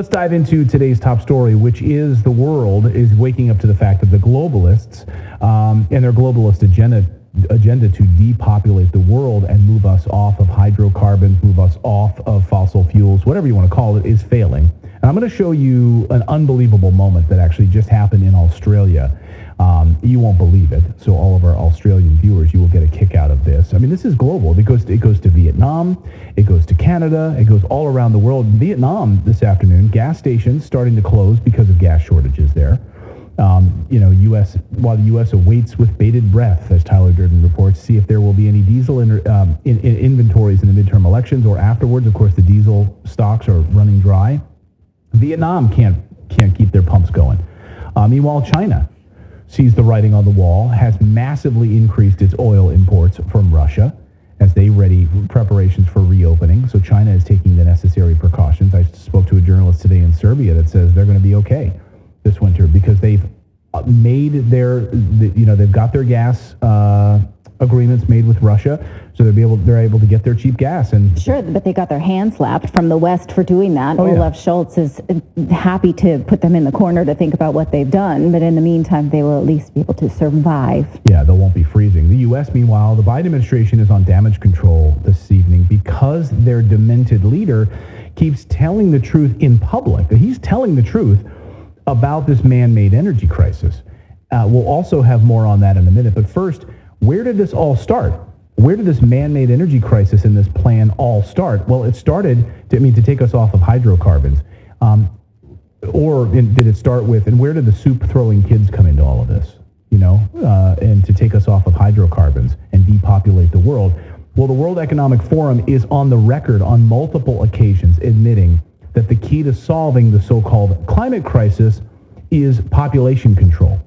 Let's dive into today's top story, which is the world is waking up to the fact that the globalists and their globalist agenda to depopulate the world and move us off of hydrocarbons, move us off of fossil fuels, whatever you want to call it, is failing. And I'm going to show you an unbelievable moment that actually just happened in Australia. You won't believe it. So all of our Australian viewers, you will get a kick out of this. I mean, this is global. It goes to Vietnam. It goes to Canada. It goes all around the world. In Vietnam this afternoon, gas stations starting to close because of gas shortages there. While the U.S. awaits with bated breath, as Tyler Durden reports, see if there will be any diesel in inventories in the midterm elections or afterwards. Of course, the diesel stocks are running dry. Vietnam can't keep their pumps going. Meanwhile, China sees the writing on the wall, has massively increased its oil imports from Russia as they ready preparations for reopening. So China is taking the necessary precautions. I spoke to a journalist today in Serbia that says they're going to be okay this winter because they've made they've got their gas agreements made with Russia, so they're able to get their cheap gas. And sure, but they got their hand slapped from the West for doing that. Olaf Scholz is happy to put them in the corner to think about what they've done, but in the meantime, they will at least be able to survive. Yeah, they won't be freezing. The U.S., meanwhile, the Biden administration is on damage control this evening because their demented leader keeps telling the truth in public. He's telling the truth about this man-made energy crisis. We'll also have more on that in a minute, but first, where did this all start? Where did this man-made energy crisis and this plan all start? Well, it started to take us off of hydrocarbons. Did it start with, and where did the soup-throwing kids come into all of this? And to take us off of hydrocarbons and depopulate the world. Well, the World Economic Forum is on the record on multiple occasions admitting that the key to solving the so-called climate crisis is population control,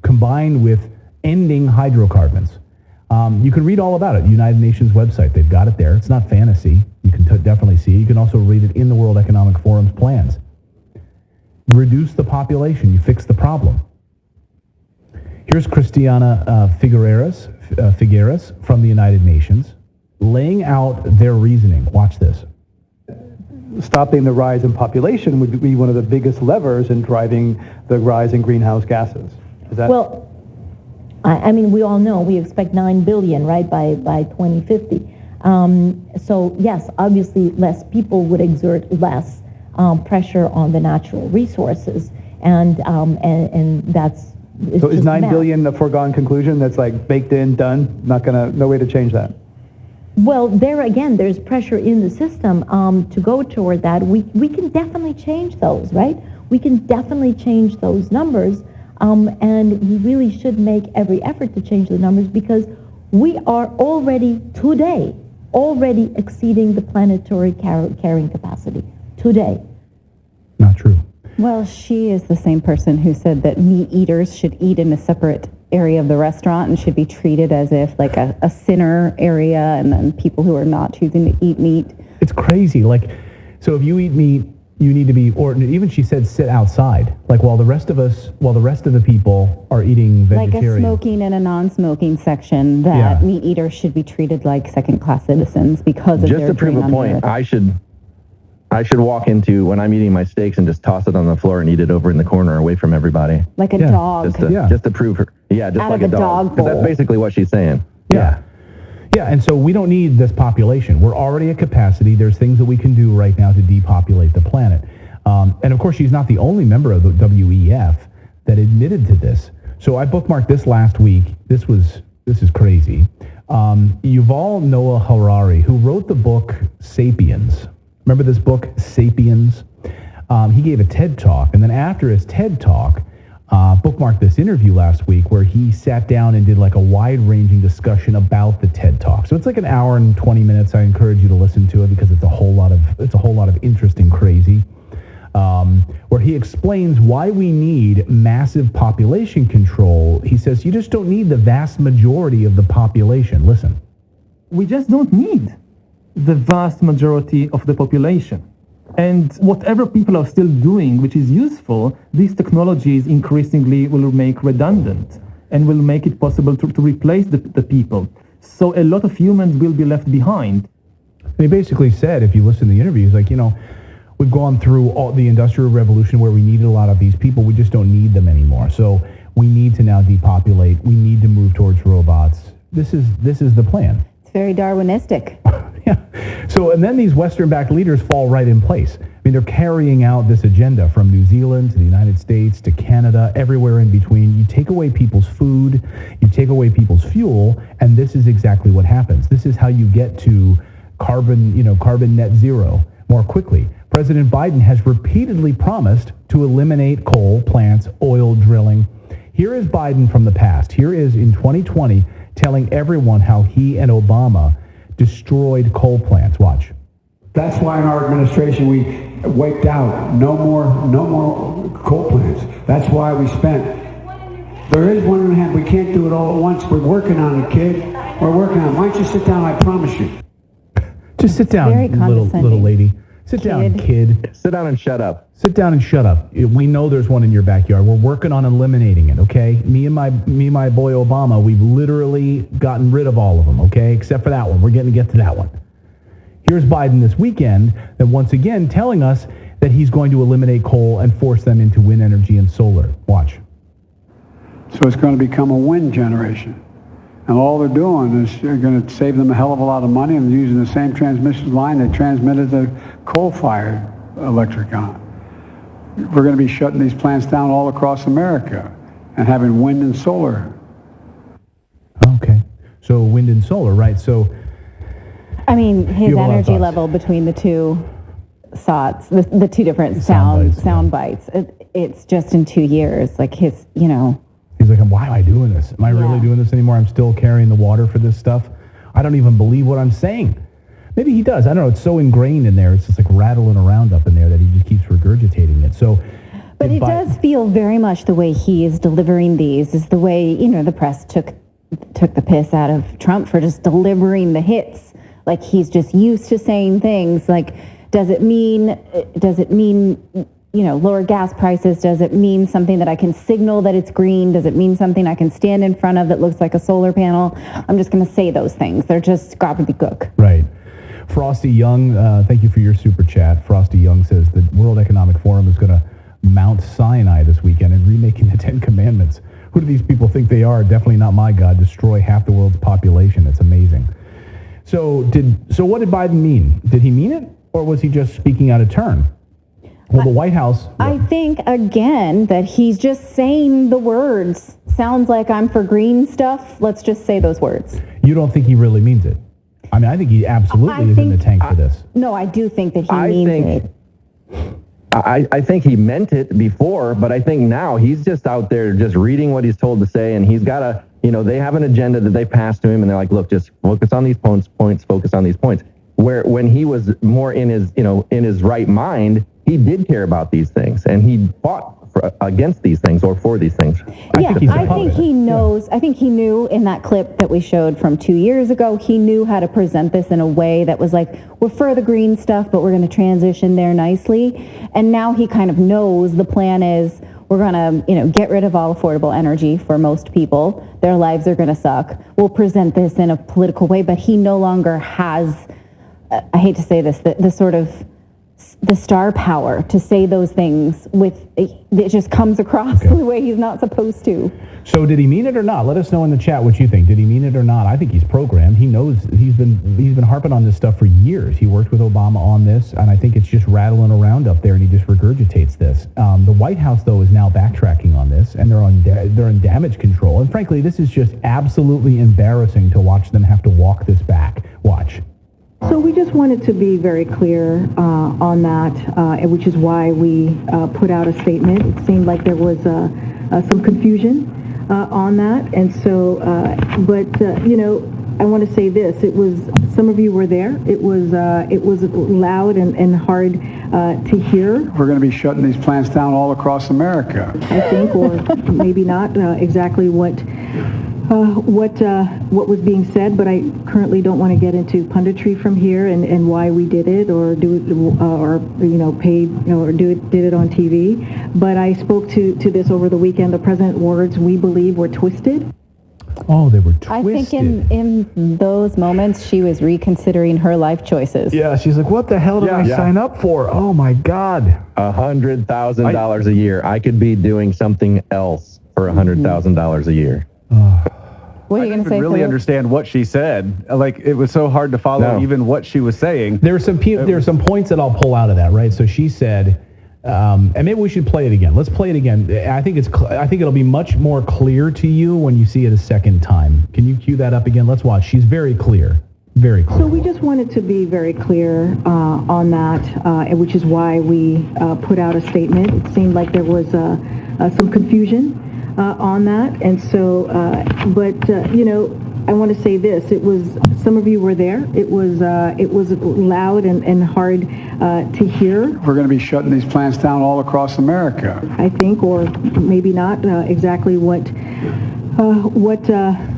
combined with ending hydrocarbons. You can read all about it. United Nations website, they've got it there. It's not fantasy. You can definitely see it. You can also read it in the World Economic Forum's plans. Reduce the population. You fix the problem. Here's Christiana Figueres from the United Nations laying out their reasoning. Watch this. Stopping the rise in population would be one of the biggest levers in driving the rise in greenhouse gases. Well, I mean, we all know we expect 9 billion, right, by 2050. So yes, obviously, less people would exert less pressure on the natural resources, and that's. So is 9 billion a foregone conclusion? That's like baked in, done. No way to change that. Well, there again, there's pressure in the system to go toward that. We can definitely change those, right? We can definitely change those numbers. And we really should make every effort to change the numbers because we are already exceeding the planetary carrying capacity today. Not true. Well, she is the same person who said that meat eaters should eat in a separate area of the restaurant and should be treated as if like a sinner area, and then people who are not choosing to eat meat. It's crazy. So if you eat meat, you need to be, or even she said, sit outside. While the rest of the people are eating vegetarian. Like a smoking and a non-smoking section, that meat eaters should be treated like second-class citizens because of just their to prove a point. I should walk into when I'm eating my steaks and just toss it on the floor and eat it over in the corner away from everybody. Like a dog. Just to prove her. Yeah, just out like of a dog. Because that's basically what she's saying. Yeah. Yeah, and so we don't need this population. We're already at capacity. There's things that we can do right now to depopulate the planet. And of course, she's not the only member of the WEF that admitted to this. So I bookmarked this last week. This is crazy. Yuval Noah Harari, who wrote the book Sapiens. Remember this book, Sapiens? He gave a TED Talk, and then after his TED Talk, bookmarked this interview last week where he sat down and did like a wide-ranging discussion about the TED Talk. So it's like an hour and 20 minutes. I encourage you to listen to it because it's a whole lot of interesting crazy. Where he explains why we need massive population control. He says you just don't need the vast majority of the population. Listen. We just don't need the vast majority of the population. And whatever people are still doing, which is useful, these technologies increasingly will make redundant and will make it possible to replace the people. So a lot of humans will be left behind. And he basically said, if you listen to the interview, he's like, We've gone through all the Industrial Revolution where we needed a lot of these people. We just don't need them anymore. So we need to now depopulate. We need to move towards robots. This is the plan. It's very Darwinistic. Yeah. So, and then these Western-backed leaders fall right in place. I mean, they're carrying out this agenda from New Zealand to the United States to Canada, everywhere in between. You take away people's food, you take away people's fuel, and this is exactly what happens. This is how you get to carbon net zero more quickly. President Biden has repeatedly promised to eliminate coal plants, oil drilling. Here is Biden from the past. Here is in 2020 telling everyone how he and Obama destroyed coal plants. Watch. That's why in our administration we wiped out no more coal plants. That's why we spent. There is 1.5. We can't do it all at once. We're working on it, kid. We're working on it. Why don't you sit down? I promise you. Just sit down, little lady. Sit down, kid. Sit down and shut up. Sit down and shut up. We know there's one in your backyard. We're working on eliminating it, okay? Me and my boy Obama, we've literally gotten rid of all of them, okay? Except for that one. We're getting to get to that one. Here's Biden this weekend, that once again telling us that he's going to eliminate coal and force them into wind energy and solar. Watch. So it's going to become a wind generation. And all they're doing is they're going to save them a hell of a lot of money and using the same transmission line they transmitted the coal-fired electric on. We're going to be shutting these plants down all across America and having wind and solar. Okay. So wind and solar, right? So I mean, his energy level between the two SOTs, the two different sound bites, it's just in 2 years. Like his, He's like, why am I doing this? Am I really doing this anymore? I'm still carrying the water for this stuff. I don't even believe what I'm saying. Maybe he does. I don't know. It's so ingrained in there. It's just like rattling around up in there that he just keeps regurgitating it. So, but it does feel very much the way he is delivering these is the way, the press took the piss out of Trump for just delivering the hits. Like he's just used to saying things like, does it mean, lower gas prices? Does it mean something that I can signal that it's green? Does it mean something I can stand in front of that looks like a solar panel? I'm just going to say those things. They're just gobbledygook. Right. Frosty Young, thank you for your super chat. Frosty Young says the World Economic Forum is going to Mount Sinai this weekend and remaking the Ten Commandments. Who do these people think they are? Definitely not my God. Destroy half the world's population. That's amazing. So what did Biden mean? Did he mean it, or was he just speaking out of turn? Well, the White House... I think, again, that he's just saying the words. Sounds like I'm for green stuff. Let's just say those words. You don't think he really means it? I mean, I think he absolutely is in the tank for this. No, I do think that he means it. I think he meant it before, but I think now he's just out there just reading what he's told to say, and he's got a, they have an agenda that they pass to him, and they're like, look, just focus on these points, focus on these points. Where when he was more in his right mind, he did care about these things, and he fought against these things or for these things. I think he knows. Yeah. I think he knew in that clip that we showed from 2 years ago, he knew how to present this in a way that was like, we're for the green stuff, but we're going to transition there nicely. And now he kind of knows the plan is we're going to, get rid of all affordable energy for most people. Their lives are going to suck. We'll present this in a political way, but he no longer has, I hate to say this, the sort of the star power to say those things it just comes across the way he's not supposed to. So did he mean it or not? Let us know in the chat what you think. Did he mean it or not? I think he's programmed. He knows he's been harping on this stuff for years. He worked with Obama on this, and I think it's just rattling around up there, and he just regurgitates this. The White House, though, is now backtracking on this, and they're in damage control. And frankly, this is just absolutely embarrassing to watch them have to walk this back. Watch. So we just wanted to be very clear on that, which is why we put out a statement. It seemed like there was some confusion on that, and so, I want to say this: it was some of you were there. It was loud and hard to hear. We're going to be shutting these plants down all across America. I think, or maybe not exactly what was being said, but I currently don't want to get into punditry from here and why we did it or do it did it on TV. But I spoke to this over the weekend. The president's words, we believe, were twisted. Oh, they were twisted. I think in those moments, she was reconsidering her life choices. Yeah, she's like, what the hell did I sign up for? Oh, my God. $100,000 a year. I could be doing something else for $100,000 a year. What are you going to say? I didn't really understand what she said. Like, it was so hard to follow even what she was saying. There are some points that I'll pull out of that, right? So she said, and maybe we should play it again. Let's play it again. I think it'll be much more clear to you when you see it a second time. Can you cue that up again? Let's watch. She's very clear. Very clear. So we just wanted to be very clear on that, which is why we put out a statement. It seemed like there was some confusion on that, and so, I want to say this. It was, some of you were there. It was loud and hard to hear. We're going to be shutting these plants down all across America. I think, or maybe not exactly what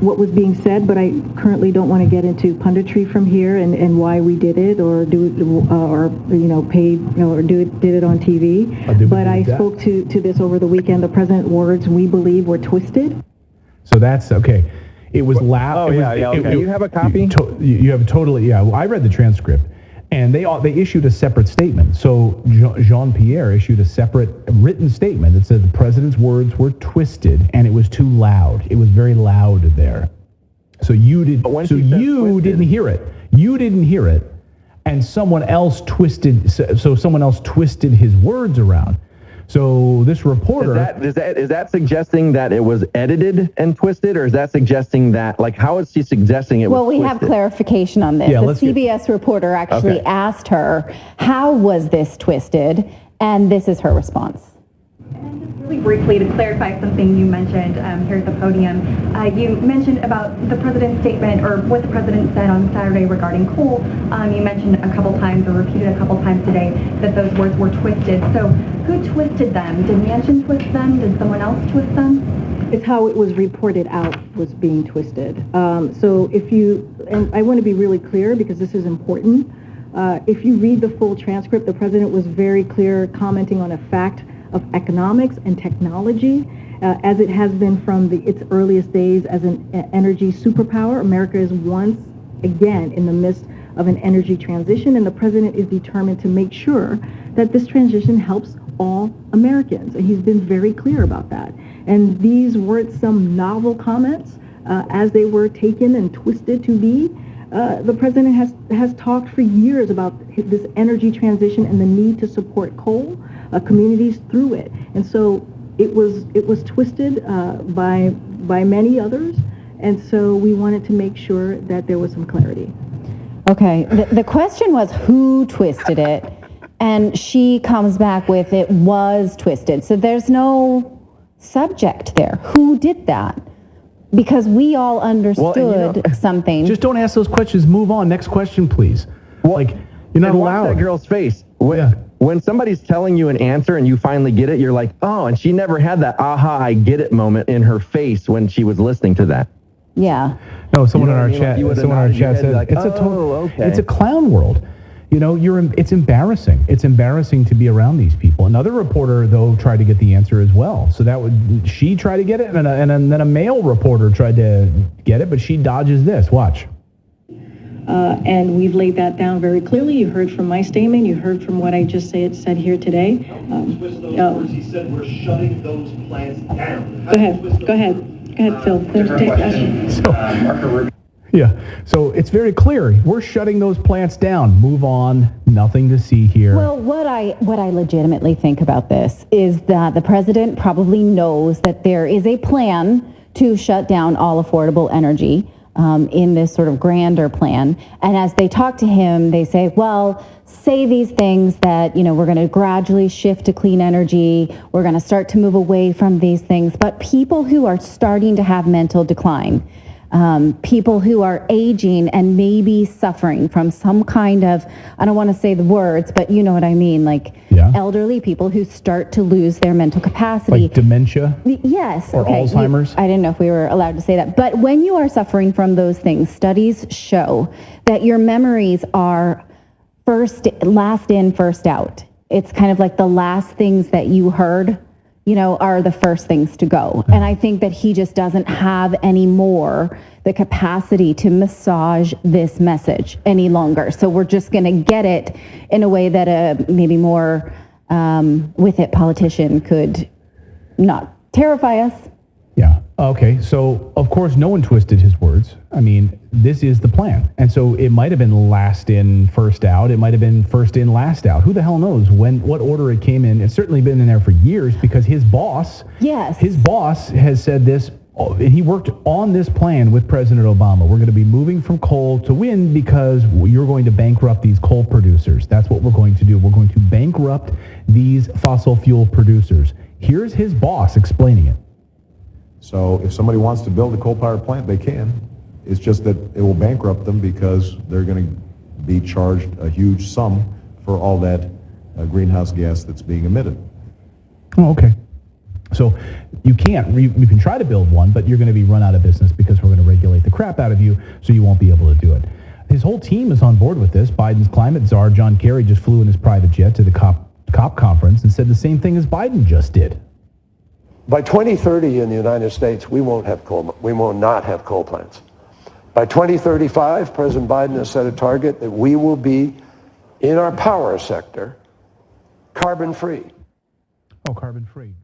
was being said, but I currently don't want to get into punditry from here and why we did it or did it on TV. But I spoke to this over the weekend. The president's words, we believe, were twisted. So that's okay. It was loud. Okay. You have a copy? You have totally. Yeah, well, I read the transcript, and they issued a separate statement. So Jean-Pierre issued a separate written statement that said the president's words were twisted, and it was too loud. It was very loud there. So you didn't hear it. You didn't hear it, and someone else twisted. So someone else twisted his words around. So this reporter... Is that suggesting that it was edited and twisted, or is that suggesting that, like, how is she suggesting it was twisted? Well, we have clarification on this. Yeah, the CBS reporter actually asked her, how was this twisted? And this is her response. And just really briefly to clarify something you mentioned here at the podium, you mentioned about the president's statement or what the president said on Saturday regarding coal. You mentioned a couple times or repeated a couple times today that those words were twisted. So who twisted them? Did Manchin twist them? Did someone else twist them? It's how it was reported out was being twisted. So if you, and I want to be really clear because this is important, if you read the full transcript, the president was very clear commenting on a fact of economics and technology, as it has been from its earliest days as an energy superpower. America is once again in the midst of an energy transition, and the president is determined to make sure that this transition helps all Americans, and he's been very clear about that. And these weren't some novel comments as they were taken and twisted to be. The president has talked for years about this energy transition and the need to support coal communities through it, and so it was twisted by many others, and so we wanted to make sure that there was some clarity. Okay, the question was who twisted it, and she comes back with it was twisted. So there's no subject there. Who did that? Because we all understood something. Just don't ask those questions. Move on. Next question, please. Well, you're not allowed. Watch that girl's face. When somebody's telling you an answer and you finally get it, you're like, oh, and she never had that aha, I get it moment in her face when she was listening to that. Yeah. No, someone in our chat said like, it's a clown world. You know, it's embarrassing. It's embarrassing to be around these people. Another reporter, though, tried to get the answer as well. So she tried to get it, and then a male reporter tried to get it, but she dodges this. Watch. And we've laid that down very clearly. You heard from my statement. You heard from what I just said here today. He said we're shutting those plants down. Go ahead, Phil. So it's very clear. We're shutting those plants down. Move on. Nothing to see here. Well, what I legitimately think about this is that the president probably knows that there is a plan to shut down all affordable energy in this sort of grander plan. And as they talk to him, they say, well, say these things that, we're going to gradually shift to clean energy. We're going to start to move away from these things. But people who are starting to have mental decline, people who are aging and maybe suffering from some kind of, I don't want to say the words, but you know what I mean, elderly people who start to lose their mental capacity. Like dementia? Yes. Or Alzheimer's? I didn't know if we were allowed to say that. But when you are suffering from those things, studies show that your memories are last in, first out. It's kind of like the last things that you heard, are the first things to go. And I think that he just doesn't have anymore the capacity to massage this message any longer. So we're just going to get it in a way that a maybe more with it politician could not terrify us. Yeah. Okay. So, of course, no one twisted his words. I mean, this is the plan. And so it might have been last in, first out. It might have been first in, last out. Who the hell knows what order it came in. It's certainly been in there for years because his boss has said this. He worked on this plan with President Obama. We're going to be moving from coal to wind because you're going to bankrupt these coal producers. That's what we're going to do. We're going to bankrupt these fossil fuel producers. Here's his boss explaining it. So if somebody wants to build a coal-powered plant, they can. It's just that it will bankrupt them because they're going to be charged a huge sum for all that greenhouse gas that's being emitted. Oh, okay. So you can try to build one, but you're going to be run out of business because we're going to regulate the crap out of you, so you won't be able to do it. His whole team is on board with this. Biden's climate czar, John Kerry, just flew in his private jet to the COP conference and said the same thing as Biden just did. By 2030 in the United States, we will not have coal plants. By 2035, President Biden has set a target that we will be, in our power sector, carbon-free. Oh, carbon-free.